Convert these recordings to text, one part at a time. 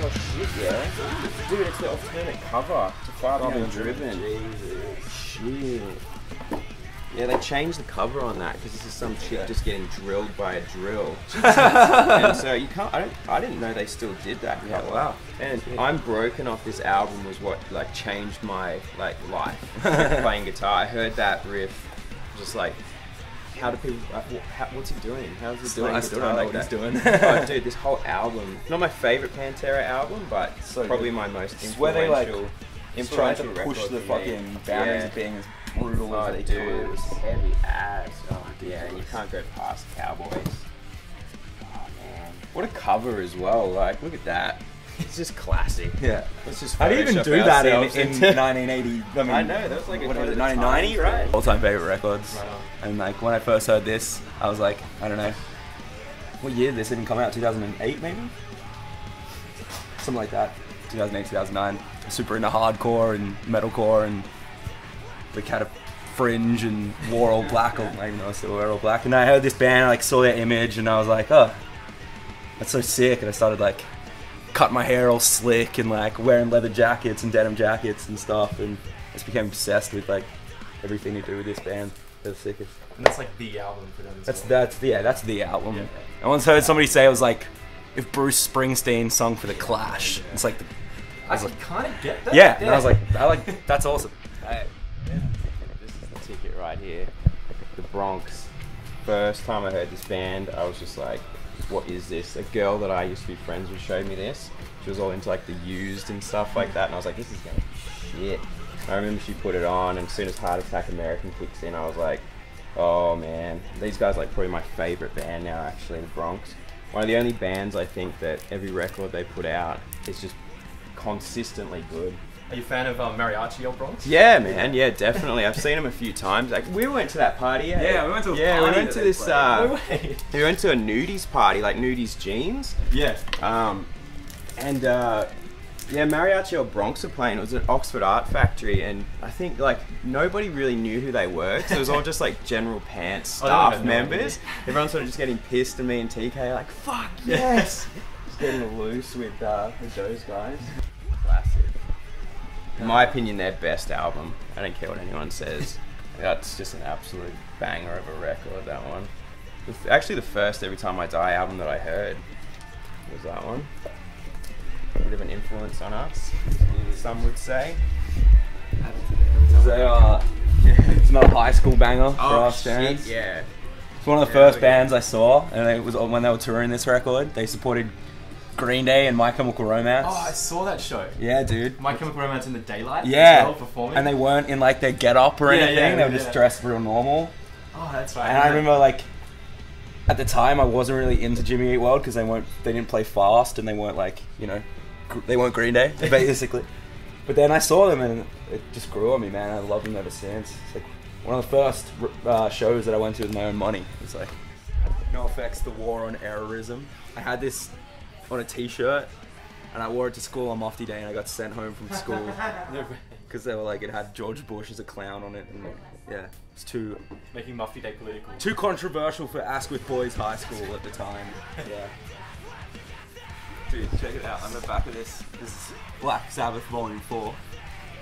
Oh shit, yeah. Dude, it's the alternate cover to Far Beyond Driven. Jesus. Shit. Yeah, they changed the cover on that because this is some chick just getting drilled by a drill. And so you can't. I didn't know they still did that. Yeah, wow. And I'm Broken off this album was what like changed my like life playing guitar. I heard that riff, just like, how do people? What's he doing? How's he doing? I still don't know what he's doing. Oh, dude, this whole album. Not my favorite Pantera album, but So probably good. my most It's where they like influential try to push record the for me. fucking boundaries of being as brutal Oh, as they dude, do. it was heavy ass. Oh, yeah, and you can't go past Cowboys. Oh, man. What a cover as well. Like, look at that. It's just classic. Yeah. Let's just How do you even Photoshop do that in ourselves into- 1980? I mean, I know, that was like a what good was it, time 1990, frame. right? All-time favorite records. Right on. And like when I first heard this, I was like, I don't know, what year did this even come out? 2008 maybe? Something like that. 2008, 2009. Super into hardcore and metalcore, and we had a fringe and wore all black. I didn't even know I still wear all black. And I heard this band, I like saw their image, and I was like, oh, that's so sick. And I started like cutting my hair all slick and like wearing leather jackets and denim jackets and stuff, and just became obsessed with like everything to do with this band. They're the sickest. And that's like the album for them as well. That's the album. Yeah. I once heard somebody say it was like if Bruce Springsteen sung for the Clash. It's like I can kind of get that. yeah. And I was like, that's awesome. Hey, this is the ticket right here. The Bronx. First time I heard this band, I was just like, what is this? A girl that I used to be friends with showed me this. She was all into like the Used and stuff like that, and I was like, this is gonna be shit. I remember she put it on, and as soon as Heart Attack American kicks in, I was like, oh man, these guys are like probably my favorite band now actually in the Bronx. One of the only bands I think that every record they put out is just consistently good. Are you a fan of Mariachi Old Bronx? Yeah, man. Yeah, definitely. I've seen them a few times. Like we went to that party. Yeah, we went to a yeah, party we went that to they this. played. No way. We went to a nudies party, like nudies jeans. Yeah. Yeah, Mariachi Old Bronx were playing. It was at Oxford Art Factory, and I think like nobody really knew who they were. So it was all just like general pants Oh, they staff had no members. Everyone's sort of just getting pissed, and me and TK like, fuck yes, just getting loose with those guys. Classic. In my opinion, their best album. I don't care what anyone says. That's just an absolute banger of a record, that one. Actually, the first Every Time I Die album that I heard was that one. A bit of an influence on us, some would say. It's not a high school banger for Oh, us shit, fans. yeah. It's one of the first bands I saw, and it was when they were touring this record. They supported Green Day and My Chemical Romance. Oh, I saw that show. Yeah, dude. My Chemical Romance in the daylight. Yeah, As well, performing. and they weren't in like their get up or Yeah, anything. yeah, they were just yeah. dressed real normal. Oh, that's right. And I remember like at the time I wasn't really into Jimmy Eat World because they didn't play fast and they weren't like they weren't Green Day basically. But then I saw them and it just grew on me, man. I love them ever since. It's like one of the first shows that I went to with my own money. It's like No Effects, The War on Errorism. I had this on a t-shirt and I wore it to school on Mufti Day and I got sent home from school because they were like, it had George Bush as a clown on it, and yeah, it's too Making Mufti Day political. too controversial for Asquith Boys High School at the time. Yeah. Dude, check it out. On the back of this is Black Sabbath Volume 4. On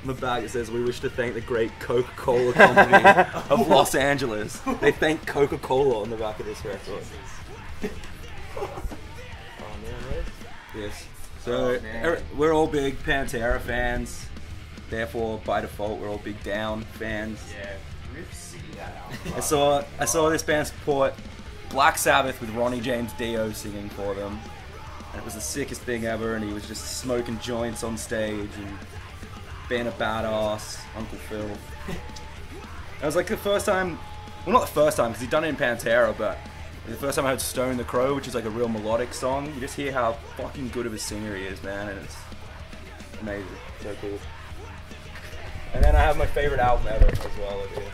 the back it says, "We wish to thank the great Coca-Cola Company of Los Angeles." They thank Coca-Cola on the back of this record. Yes. So we're all big Pantera fans. Therefore, by default, we're all big Down fans. Yeah. Rip City, that album. I saw this band support Black Sabbath with Ronnie James Dio singing for them. And it was the sickest thing ever, and he was just smoking joints on stage and being a badass, Uncle Phil. It was like the first time, well, not the first time, because he'd done it in Pantera, but the first time I heard Stone the Crow, which is like a real melodic song. You just hear how fucking good of a singer he is, man, and it's amazing. So cool. And then I have my favorite album ever as well over here.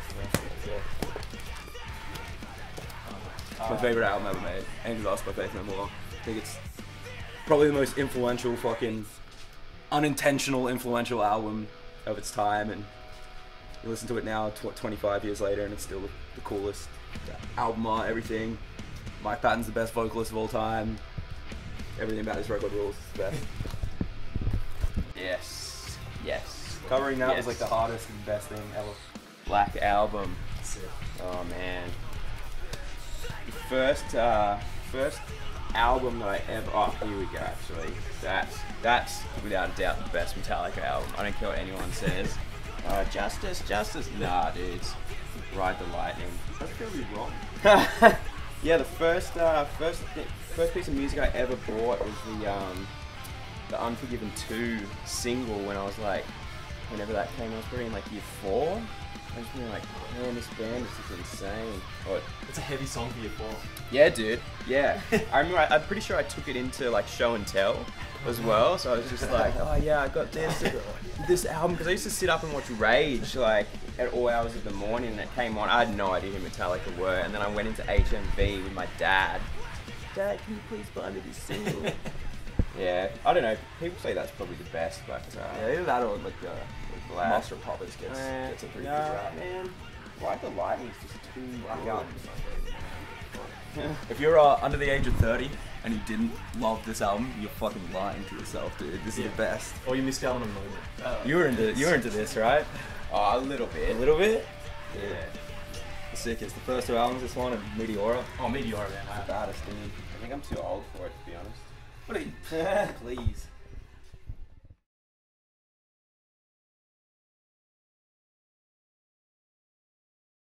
It's my favorite album ever made. Angels Lost by Faith No More. I think it's probably the most influential, fucking unintentional influential album of its time, and you listen to it now 25 years later and it's still the coolest. The album art, everything, Mike Patton's the best vocalist of all time. Everything about this record rules. It's the best. Yes. Yes. Covering that Yes. was like the hardest and best thing ever. Black Album. Sick. Oh man. The first album that I ever. Oh, here we go. Actually, that's without a doubt the best Metallica album. I don't care what anyone says. Justice. Nah, dudes. Ride the Lightning. That's probably wrong. Yeah, the first piece of music I ever bought was the Unforgiven 2 single when I was like, whenever that came, I was probably in like year 4. I was being like, man, this band is just insane. But It's a heavy song for you, Paul. yeah, dude. Yeah. I remember, I'm pretty sure I took it into like show and tell as well. So I was just like, oh yeah, I got this album. Because I used to sit up and watch Rage like at all hours of the morning and it came on. I had no idea who Metallica were. And then I went into HMV with my dad. Dad, can you please buy me this single? Yeah, I don't know. People say that's probably the best, but Yeah, either that or like the Black. Master of Puppets gets a pretty good rap. man. Ride the Lightning's just too Yeah. good. If you're under the age of 30 and you didn't love this album, you're fucking lying to yourself, dude. This is Yeah. the best. Or you missed out on a moment. You were into this, right? Oh, a little bit. A little bit. Yeah. The sickest. The first two albums, this one and Meteora. Oh, Meteor, man. Baddest, dude. I think I'm too old for it, to be honest. What are you? Please.